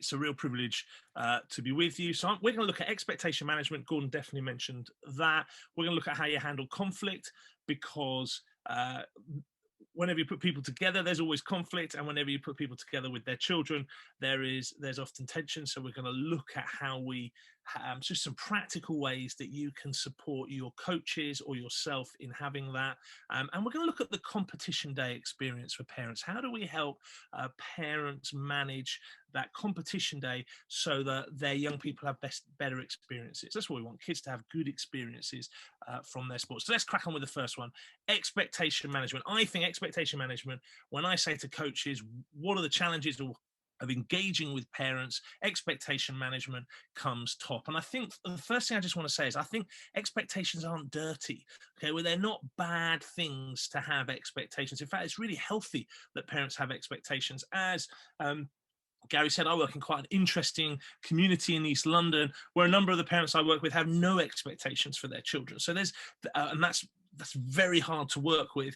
It's a real privilege to be with you. So we're going to look at expectation management. Gordon definitely mentioned that. We're going to look at how you handle conflict, because whenever you put people together, there's always conflict, and whenever you put people together with their children, there's often tension. So we're going to look at how we just some practical ways that you can support your coaches or yourself in having that. And we're going to look at the competition day experience for parents. How do we help parents manage that competition day so that their young people have better experiences? That's what we want, kids to have good experiences from their sports. So let's crack on with the first one, expectation management. I think expectation management, when I say to coaches, what are the challenges of engaging with parents, expectation management comes top. And I think the first thing I just want to say is I think expectations aren't dirty. Okay, well, they're not bad things to have expectations. In fact, it's really healthy that parents have expectations. As Gary said, I work in quite an interesting community in East London where a number of the parents I work with have no expectations for their children. So and that's very hard to work with.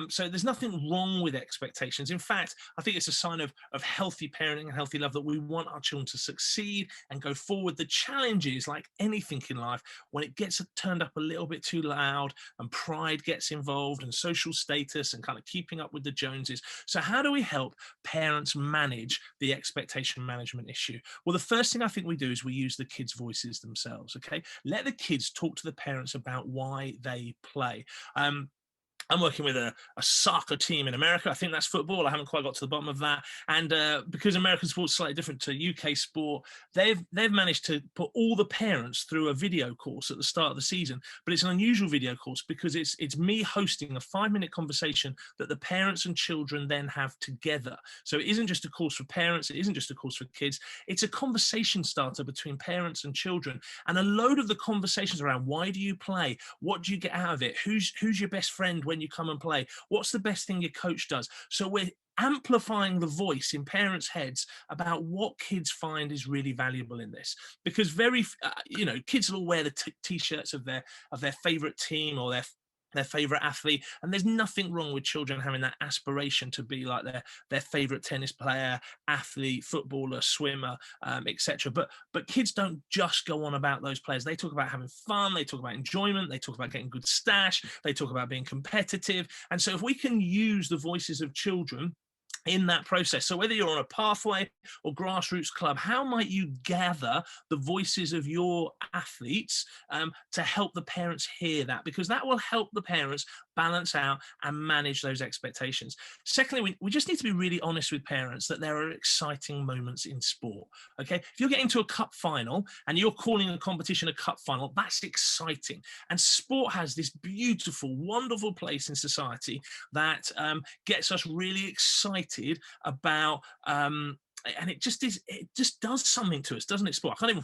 So there's nothing wrong with expectations. In fact, I think it's a sign of healthy parenting and healthy love that we want our children to succeed and go forward. The challenge is, like anything in life, when it gets turned up a little bit too loud and pride gets involved and social status and kind of keeping up with the Joneses. So how do we help parents manage the expectation management issue? Well, the first thing I think we do is we use the kids' voices themselves. Okay, let the kids talk to the parents about why they play. I'm working with a soccer team in America. I think that's football. I haven't quite got to the bottom of that. And because American sport's slightly different to UK sport, they've managed to put all the parents through a video course at the start of the season. But it's an unusual video course because it's me hosting a 5-minute conversation that the parents and children then have together. So it isn't just a course for parents. It isn't just a course for kids. It's a conversation starter between parents and children. And a load of the conversations around, why do you play? What do you get out of it? Who's your best friend when you come and play? What's the best thing your coach does? So we're amplifying the voice in parents' heads about what kids find is really valuable in this, because kids will wear the t-shirts of their favorite team or their favorite athlete, and there's nothing wrong with children having that aspiration to be like their favorite tennis player, athlete, footballer, swimmer, etc. But kids don't just go on about those players. They talk about having fun, they talk about enjoyment, they talk about getting good stash, they talk about being competitive. And so if we can use the voices of children in that process, so whether you're on a pathway or grassroots club, how might you gather the voices of your athletes to help the parents hear that? Because that will help the parents balance out and manage those expectations. Secondly, we just need to be really honest with parents that there are exciting moments in sport. Okay, if you're getting to a cup final and you're calling a competition a cup final, that's exciting. And sport has this beautiful, wonderful place in society that gets us really excited about and it just does something to us, doesn't it? Sport, I can't even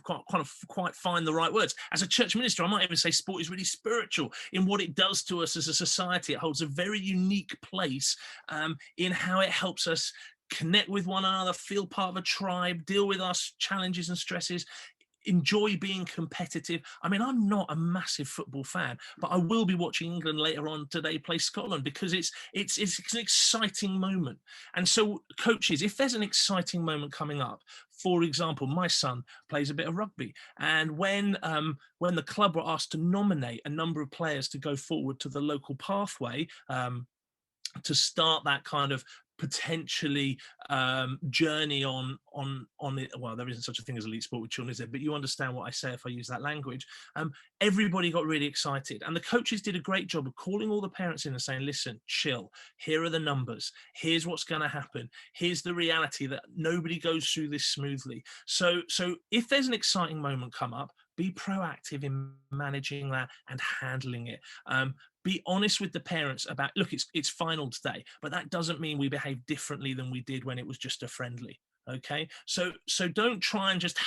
quite find the right words. As a church minister, I might even say sport is really spiritual in what it does to us as a society. It holds a very unique place in how it helps us connect with one another, feel part of a tribe, deal with our challenges and stresses, enjoy being competitive. I mean, I'm not a massive football fan, but I will be watching England later on today play Scotland because it's an exciting moment. And so coaches, if there's an exciting moment coming up, for example, my son plays a bit of rugby, and when the club were asked to nominate a number of players to go forward to the local pathway to start that kind of potentially journey on it. Well, there isn't such a thing as elite sport with children, is there? But you understand what I say if I use that language. Everybody got really excited, and the coaches did a great job of calling all the parents in and saying, listen, chill, here are the numbers, here's what's going to happen, here's the reality that nobody goes through this smoothly. So if there's an exciting moment come up, be proactive in managing that and handling it. Be honest with the parents about, look, it's final today, but that doesn't mean we behave differently than we did when it was just a friendly. Okay, so don't just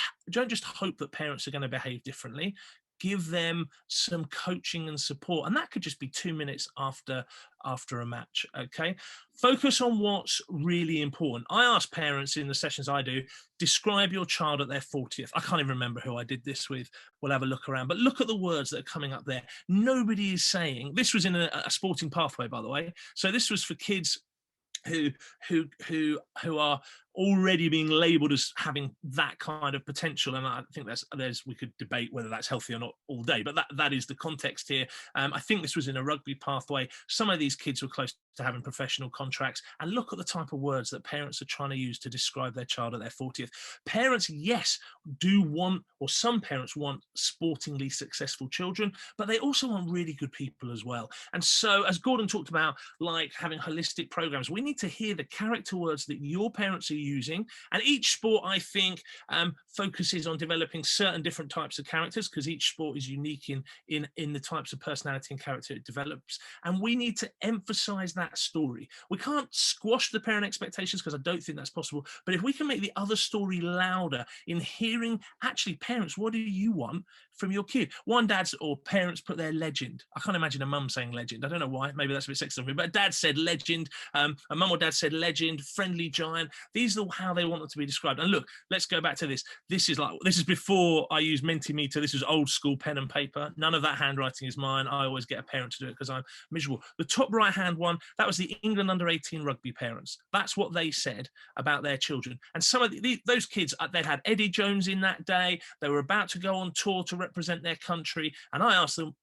hope that parents are going to behave differently. Give them some coaching and support, and that could just be 2 minutes after a match. Okay, focus on what's really important. I ask parents in the sessions I do, describe your child at their 40th. I can't even remember who I did this with. We'll have a look around, but look at the words that are coming up there. Nobody is saying, this was in a sporting pathway, by the way, so this was for kids who are already being labeled as having that kind of potential. And I think we could debate whether that's healthy or not all day, but that is the context here. I think this was in a rugby pathway. Some of these kids were close to having professional contracts, and look at the type of words that parents are trying to use to describe their child at their 40th. Parents, yes, do want, or some parents want, sportingly successful children, but they also want really good people as well. And so, as Gordon talked about, like having holistic programs, we need to hear the character words that your parents are using. And each sport, I think, focuses on developing certain different types of characters, because each sport is unique in the types of personality and character it develops. And we need to emphasize that story. We can't squash the parent expectations, because I don't think that's possible. But if we can make the other story louder in hearing, actually, parents, what do you want from your kid? One dad's or parents put their legend. I can't imagine a mum saying legend. I don't know why. Maybe that's a bit sexist of me. But dad said legend. A mum or dad said legend, friendly giant. These are how they want them to be described. And look, let's go back to this. This is before I used Mentimeter. This was old school pen and paper. None of that handwriting is mine. I always get a parent to do it because I'm miserable. The top right hand one, that was the England under 18 rugby parents. That's what they said about their children. And some of those kids, they had Eddie Jones in that day. They were about to go on tour to represent their country. And I asked them,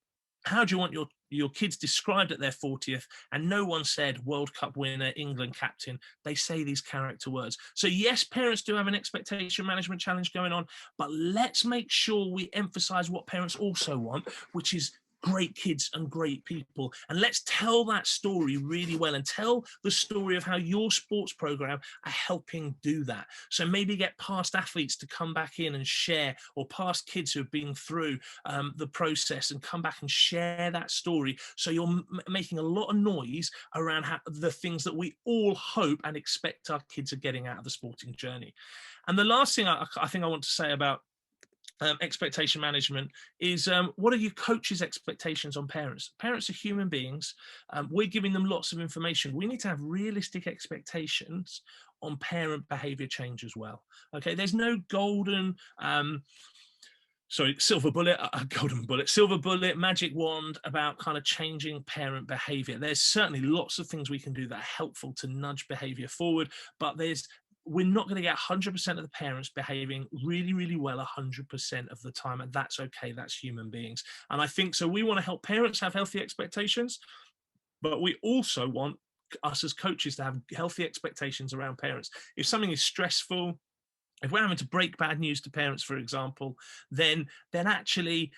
how do you want your kids described at their 40th? And no one said World Cup winner, England captain. They say these character words. So yes, parents do have an expectation management challenge going on, but let's make sure we emphasize what parents also want, which is great kids and great people. And let's tell that story really well, and tell the story of how your sports program are helping do that. So maybe get past athletes to come back in and share, or past kids who have been through the process and come back and share that story. So you're making a lot of noise around the things that we all hope and expect our kids are getting out of the sporting journey. And the last thing I think I want to say about expectation management is, what are your coaches' expectations on parents? Parents are human beings. We're giving them lots of information. We need to have realistic expectations on parent behavior change as well. Okay, there's no golden silver bullet, silver bullet, magic wand about kind of changing parent behavior. There's certainly lots of things we can do that are helpful to nudge behavior forward, but we're not going to get 100% of the parents behaving really, really well 100% of the time, and that's okay. That's human beings. And I think so we want to help parents have healthy expectations, but we also want us as coaches to have healthy expectations around parents. If something is stressful, if we're having to break bad news to parents, for example, then actually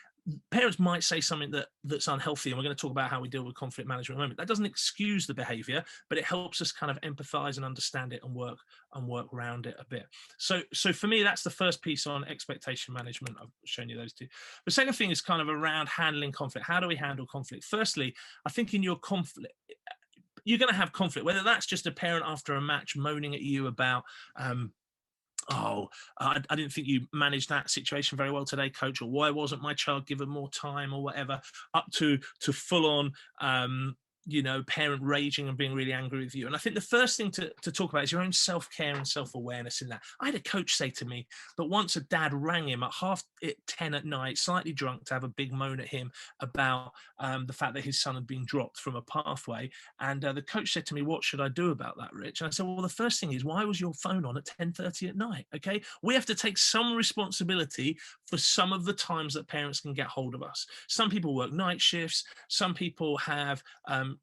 parents might say something that's unhealthy, and we're going to talk about how we deal with conflict management in a moment. That doesn't excuse the behavior, but it helps us kind of empathize and understand it and work around it a bit. So for me, that's the first piece on expectation management. I've shown you those two. The second thing is kind of around handling conflict. How do we handle conflict? Firstly, I think in your conflict, you're going to have conflict, whether that's just a parent after a match moaning at you about I didn't think you managed that situation very well today, coach, or why wasn't my child given more time, or whatever, up to full on parent raging and being really angry with you. And I think the first thing to talk about is your own self-care and self-awareness in that. I had a coach say to me that once a dad rang him at 10:30 at night, slightly drunk, to have a big moan at him about the fact that his son had been dropped from a pathway. And the coach said to me, what should I do about that, Rich? And I said, well, the first thing is, why was your phone on at 10:30 at night? Okay, we have to take some responsibility for some of the times that parents can get hold of us. Some people work night shifts. Some people have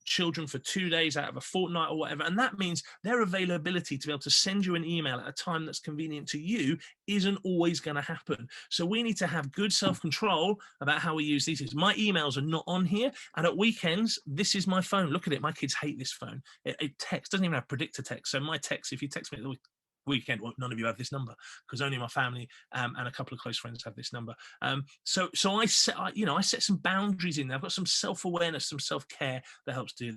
children for 2 days out of a fortnight or whatever, and that means their availability to be able to send you an email at a time that's convenient to you isn't always going to happen. So we need to have good self-control about how we use these. My emails are not on here, and at weekends, this is my phone. Look at it. My kids hate this phone. It texts, doesn't even have predictor text. So my text, if you text me at the weekend, well, none of you have this number, because only my family and a couple of close friends have this number. So I set some boundaries in there. I've got some self-awareness, some self-care that helps do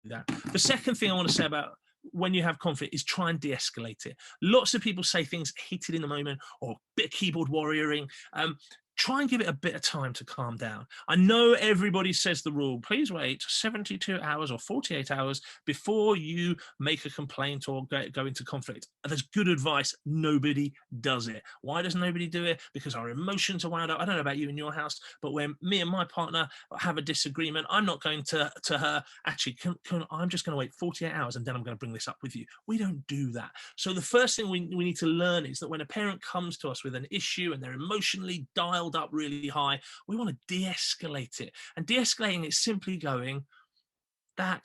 that. The second thing I want to say about when you have conflict is try and de-escalate it. Lots of people say things heated in the moment, or a bit of keyboard warrioring. try and give it a bit of time to calm down. I know everybody says the rule, please wait 72 hours or 48 hours before you make a complaint or go into conflict. That's good advice. Nobody does it. Why does nobody do it? Because our emotions are wound up. I don't know about you in your house, but when me and my partner have a disagreement, I'm not going to her, actually, I'm just going to wait 48 hours and then I'm going to bring this up with you. We don't do that. So the first thing we need to learn is that when a parent comes to us with an issue and they're emotionally dialed up really high, we want to de-escalate it. And de-escalating is simply going, I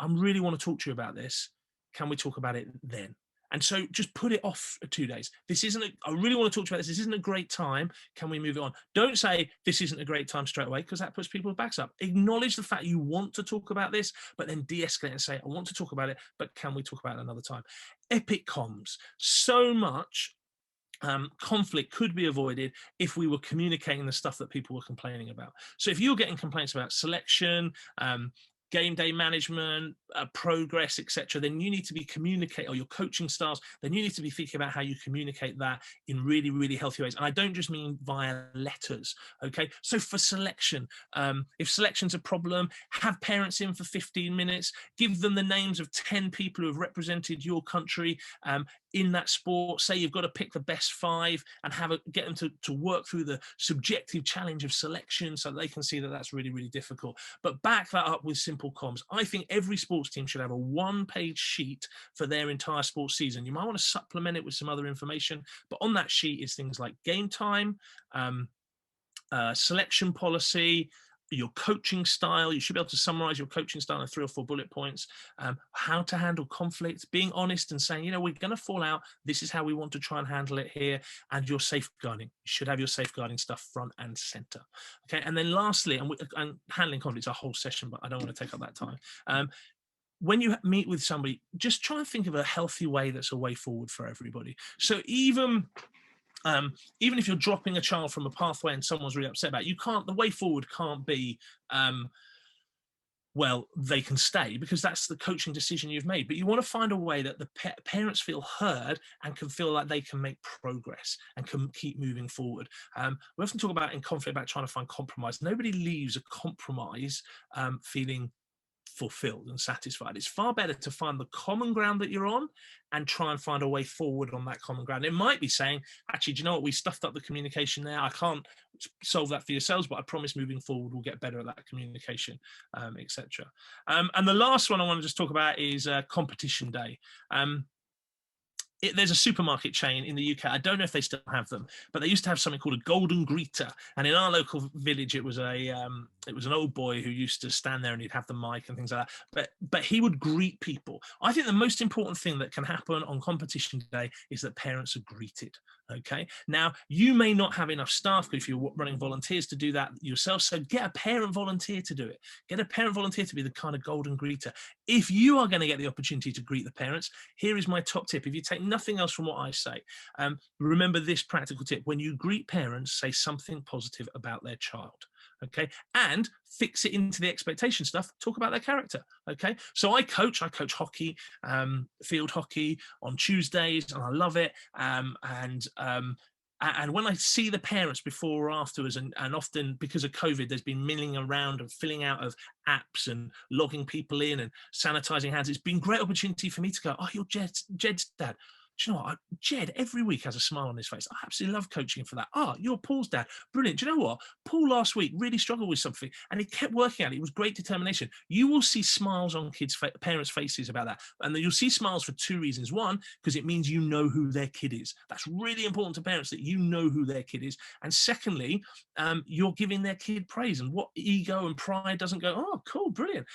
really want to talk to you about this. Can we talk about it then? And so just put it off 2 days. I really want to talk to you about this. This isn't a great time. Can we move it on? Don't say this isn't a great time straight away, because that puts people's backs up. Acknowledge the fact you want to talk about this, but then de-escalate and say, I want to talk about it, but can we talk about it another time? Epic comms. So much conflict could be avoided if we were communicating the stuff that people were complaining about. So if you're getting complaints about selection, game day management, progress, etc., then you need to be communicating, or your coaching styles, then you need to be thinking about how you communicate that in really, really healthy ways. And I don't just mean via letters, okay? So for selection, if selection's a problem, have parents in for 15 minutes, give them the names of 10 people who have represented your country in that sport. Say you've got to pick the best 5 and get them to work through the subjective challenge of selection so they can see that that's really, really difficult. But back that up with simple comms. I think every sports team should have a 1-page sheet for their entire sports season. You might want to supplement it with some other information, but on that sheet is things like game time, selection policy, your coaching style. You should be able to summarize your coaching style in 3 or 4 bullet points. How to handle conflict, being honest and saying, we're going to fall out. This is how we want to try and handle it here. And your safeguarding. You should have your safeguarding stuff front and center. Okay. And then lastly, and handling conflict is a whole session, but I don't want to take up that time. When you meet with somebody, just try and think of a healthy way that's a way forward for everybody. So even if you're dropping a child from a pathway and someone's really upset about it, the way forward can't be, well, they can stay, because that's the coaching decision you've made. But you want to find a way that the parents feel heard and can feel like they can make progress and can keep moving forward. We often talk about in conflict about trying to find compromise. Nobody leaves a compromise feeling fulfilled and satisfied. It's far better to find the common ground that you're on and try and find a way forward on that common ground. It might be saying, actually, do you know what? We stuffed up the communication there. I can't solve that for yourselves, but I promise moving forward we'll get better at that communication, etc. And the last one I want to just talk about is competition day. There's a supermarket chain in the UK. I don't know if they still have them, but they used to have something called a golden greeter. And in our local village, it was an old boy who used to stand there and he'd have the mic and things like that. But he would greet people. I think the most important thing that can happen on competition day is that parents are greeted. Okay. Now, you may not have enough staff if you're running volunteers to do that yourself. So get a parent volunteer to do it. Get a parent volunteer to be the kind of golden greeter. If you are going to get the opportunity to greet the parents, here is my top tip. If you take nothing else from what I say, remember this practical tip. When you greet parents, say something positive about their child. Okay, and fix it into the expectation stuff. Talk about their character. Okay, so I coach hockey, field hockey on Tuesdays, and I love it. And when I see the parents before or afterwards, and often because of COVID, there's been milling around and filling out of apps and logging people in and sanitizing hands. It's been a great opportunity for me to go, oh, you're Jed's dad. Do you know what? Jed every week has a smile on his face. I absolutely love coaching him for that. You're Paul's dad. Brilliant. Do you know what? Paul last week really struggled with something and he kept working at it. It was great determination. You will see smiles on parents' faces about that. And you'll see smiles for 2 reasons. One, because it means you know who their kid is. That's really important to parents, that you know who their kid is. And secondly, you're giving their kid praise. And what ego and pride doesn't go, oh, cool, brilliant.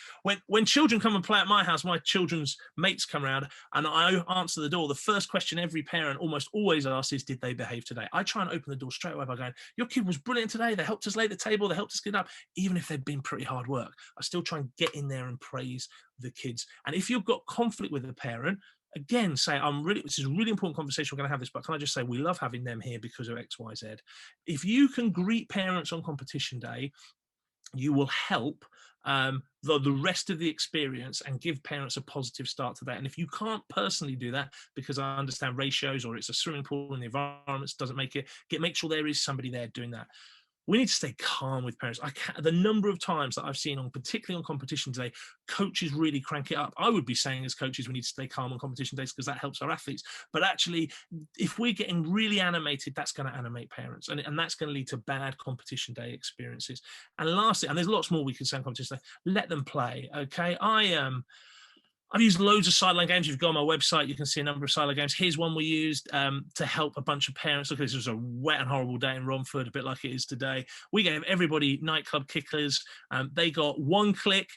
When children come and play at my house, my children's mates come around and I answer the door. The first question every parent almost always asks is, did they behave today? I try and open the door straight away by going, your kid was brilliant today. They helped us lay the table. They helped us get up. Even if they've been pretty hard work, I still try and get in there and praise the kids. And if you've got conflict with a parent, again, say, this is a really important conversation. We're going to have this, but can I just say, we love having them here because of X, Y, Z. If you can greet parents on competition day, you will help the rest of the experience and give parents a positive start to that. And if you can't personally do that, because I understand ratios or it's a swimming pool and the environment doesn't make sure there is somebody there doing that. we need to stay calm with parents. The number of times that I've seen particularly on competition day, coaches really crank it up. I would be saying as coaches, we need to stay calm on competition days because that helps our athletes. But actually, if we're getting really animated, that's going to animate parents, and that's going to lead to bad competition day experiences. And lastly, and there's lots more we can say on competition day, let them play. Okay, I've used loads of Sideline Games. If you go on my website, you can see a number of Sideline Games. Here's one we used to help a bunch of parents. Look, this was a wet and horrible day in Romford, a bit like it is today. We gave everybody nightclub kickers. They got 1 click.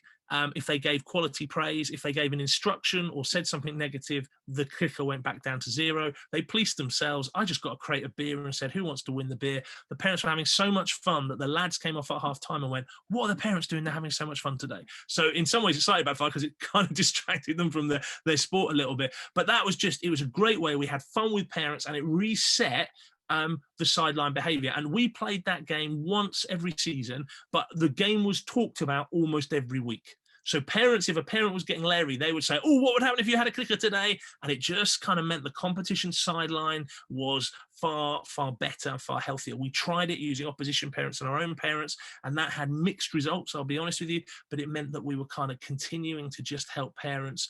If they gave quality praise, if they gave an instruction or said something negative, the clicker went back down to 0. They policed themselves. I just got a crate of beer and said, who wants to win the beer? The parents were having so much fun that the lads came off at half time and went, what are the parents doing? They're having so much fun today. So in some ways, it's slightly backfired because it kind of distracted them from their sport a little bit. But that was it was a great way. We had fun with parents and it reset the sideline behavior. And we played that game once every season, but the game was talked about almost every week. So parents, if a parent was getting leery, they would say, oh, what would happen if you had a clicker today? And it just kind of meant the competition sideline was far, far better, far healthier. We tried it using opposition parents and our own parents, and that had mixed results, I'll be honest with you, but it meant that we were kind of continuing to just help parents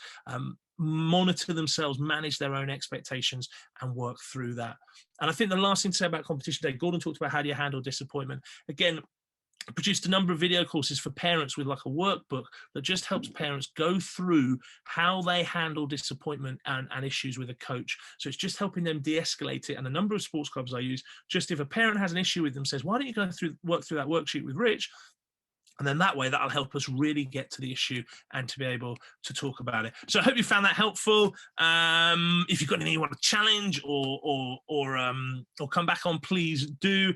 monitor themselves, manage their own expectations, and work through that. And I think the last thing to say about competition day, Gordon talked about how do you handle disappointment. Again, I produced a number of video courses for parents with like a workbook that just helps parents go through how they handle disappointment and issues with a coach. So it's just helping them de-escalate it. And a number of sports clubs I use, just if a parent has an issue with them, says, why don't you work through that worksheet with Rich? And then that way, that'll help us really get to the issue and to be able to talk about it. So I hope you found that helpful. If you've got anything you want to challenge or come back on, please do.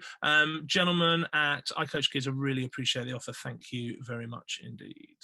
Gentlemen at iCoach Kids, I really appreciate the offer. Thank you very much indeed.